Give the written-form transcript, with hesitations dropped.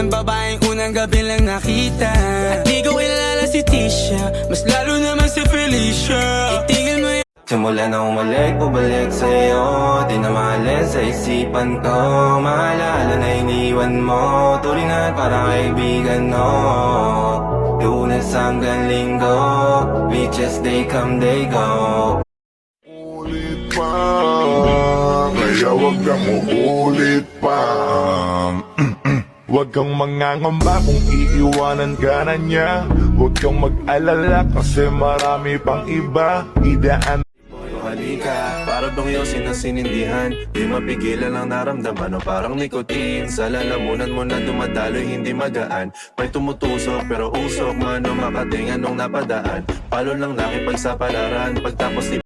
ng babaeng unang gabi lang nakita. At di ko kilala si Tisha, mas lalo naman si Felicia. Itigil mo yan. Simula na umalik, bumalik sa'yo. Di na mahalin sa isipan ko. Maalala na iniwan mo. Turing at parang kaibigan, no. Lunes hanggang Linggo, beaches they come, they go. Ulit pa, kaya wag kang uulit pa. Wag kang mangangamba kung iiwanan ka na niya. Wag kang mag-alala kasi marami pang iba. Idaan Halika, para bang yosin na sinindihan. Di mapigilan ang naramdaman o parang nikotin. Sa lalamunan mo na dumadaloy hindi magaan. May tumutusok pero usok man o makating anong napadaan. Palo lang nakipagsapalaran pagtapos ni